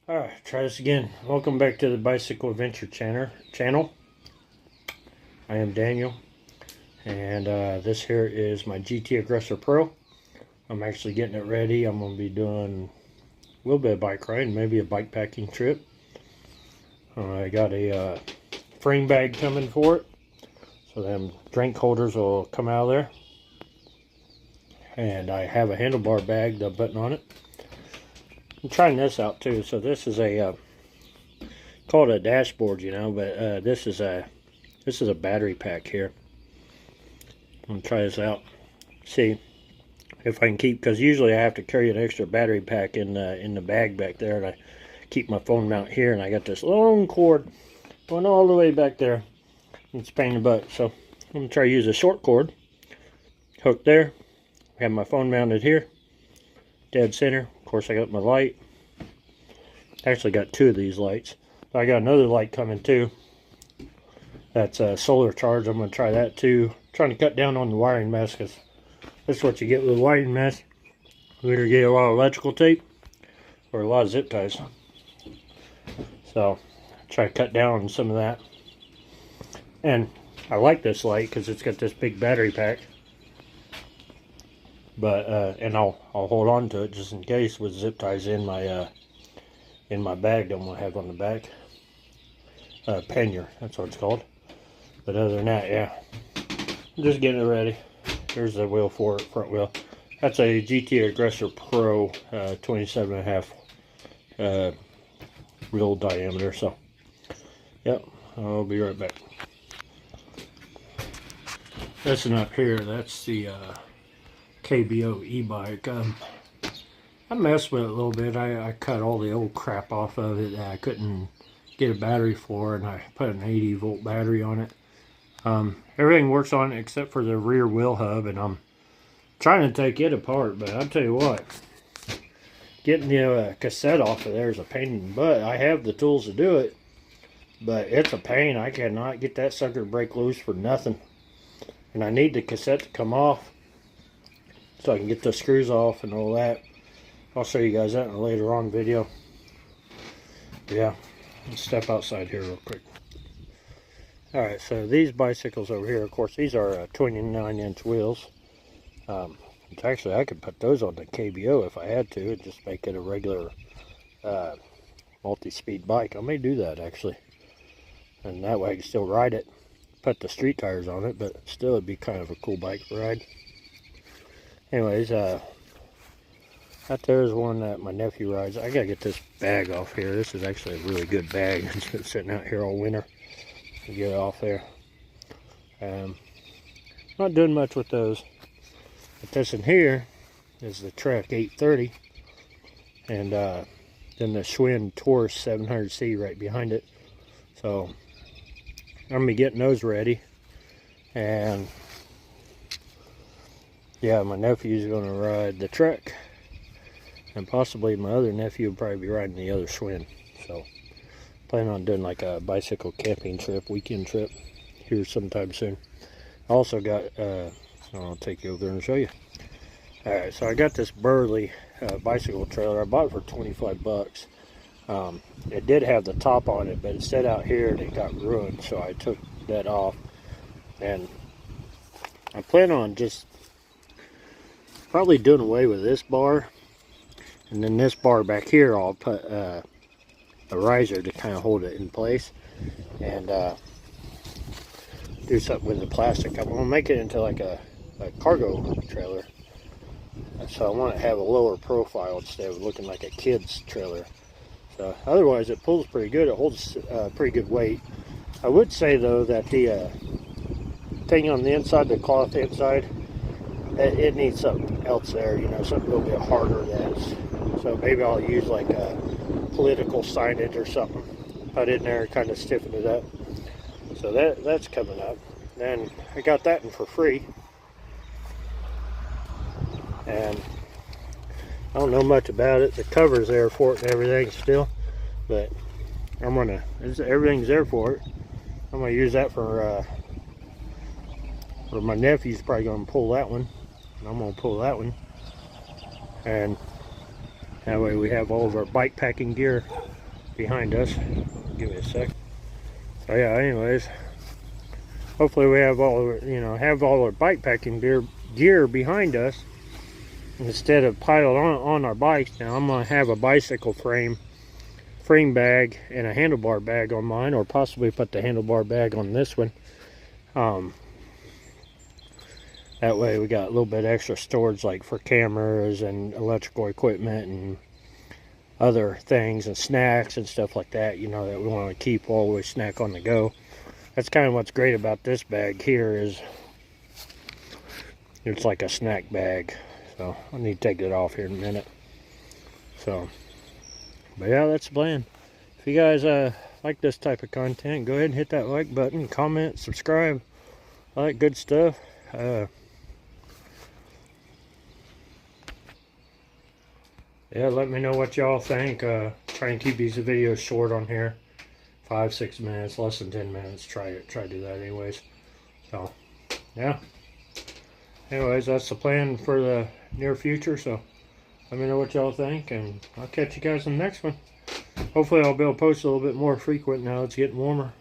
Alright, try this again. Welcome back to the Bicycle Adventure channel. I am Daniel, and this here is my GT Aggressor Pro. I'm actually getting it ready. I'm going to be doing a little bit of bike riding, maybe a bike packing trip. I got a frame bag coming for it, so them drink holders will come out of there. And I have a handlebar bag, the button on it. I'm trying this out too. So this is a called a dashboard, you know, but this is a battery pack here. I'm gonna try this out, see if I can keep, because usually I have to carry an extra battery pack in the bag back there, and I keep my phone mount here, and I got this long cord going all the way back there. It's a pain in the butt, so I'm gonna try to use a short cord hook there. I have my phone mounted here, dead center. Of course, I got my light. Actually got two of these lights. I got another light coming too. That's solar charged. I'm going to try that too. Trying to cut down on the wiring mess, because that's what you get with wiring mess. You either get a lot of electrical tape or a lot of zip ties. So try to cut down on some of that. And I like this light because it's got this big battery pack. But and I'll hold on to it just in case with zip ties in my bag that I'm gonna have on the back. Pannier, that's what it's called. But other than that, yeah, I'm just getting it ready. Here's the wheel for it, front wheel. That's a GT Aggressor Pro 27.5 wheel diameter. So, yep, I'll be right back. Listen up here, that's the KBO e-bike. I messed with it a little bit. I cut all the old crap off of it that I couldn't get a battery for, and I put an 80-volt battery on it. Everything works on it except for the rear wheel hub, and I'm trying to take it apart, but I'll tell you what, getting the cassette off of there is a pain in the butt. I have the tools to do it, but it's a pain. I cannot get that sucker to break loose for nothing. And I need the cassette to come off so I can get the screws off and all that. I'll show you guys that in a later on video. Yeah, let's step outside here real quick. Alright, so these bicycles over here, of course, these are 29-inch wheels. Actually, I could put those on the KBO if I had to, and just make it a regular multi-speed bike. I may do that, actually. And that way I can still ride it. Put the street tires on it, but still it'd be kind of a cool bike to ride. Anyways, that there's one that my nephew rides. I gotta get this bag off here. This is actually a really good bag. It's been sitting out here all winter. Get it off there. Not doing much with those. But this in here is the Trek 830, and then the Schwinn Taurus 700C right behind it. So I'm gonna be getting those ready, and yeah, my nephew's gonna ride the Trek, and possibly my other nephew will probably be riding the other Schwinn. So plan on doing like a bicycle camping trip, weekend trip here sometime soon. I also got I'll take you over there and show you. Alright, so I got this Burley bicycle trailer. I bought it for 25 bucks. It did have the top on it, but it sat out here and it got ruined, so I took that off. And I plan on just probably doing away with this bar, and then this bar back here I'll put a riser to kind of hold it in place, and do something with the plastic. I'm going to make it into like a cargo trailer, so I want to have a lower profile instead of looking like a kid's trailer. So otherwise it pulls pretty good. It holds pretty good weight. I would say though that the thing on the inside, the cloth inside, it needs something else there, you know, something a little bit harder than this. So maybe I'll use like a political signage or something, put it in there and kind of stiffen it up. So that's coming up. And I got that one for free. And I don't know much about it. The cover's there for it and everything still, but everything's there for it. I'm gonna use that for my nephew's probably gonna pull that one, and I'm gonna pull that one, and That way we have all of our bike packing gear behind us. Give me a sec. So yeah, anyways, hopefully we have all our bike packing gear behind us instead of piled on our bikes. Now I'm gonna have a bicycle frame bag and a handlebar bag on mine, or possibly put the handlebar bag on this one. That way we got a little bit extra storage, like for cameras and electrical equipment and other things and snacks and stuff like that, you know, that we want to keep while we snack on the go. That's kind of what's great about this bag here, is it's like a snack bag. So I need to take it off here in a minute. So, but yeah, that's the plan. If you guys like this type of content, go ahead and hit that like button, comment, subscribe, all that good stuff. Yeah, let me know what y'all think. Try and keep these videos short on here. 5-6 minutes, less than 10 minutes. Try to do that anyways. So, yeah. Anyways, that's the plan for the near future. So, let me know what y'all think, and I'll catch you guys in the next one. Hopefully I'll be able to post a little bit more frequent now it's getting warmer.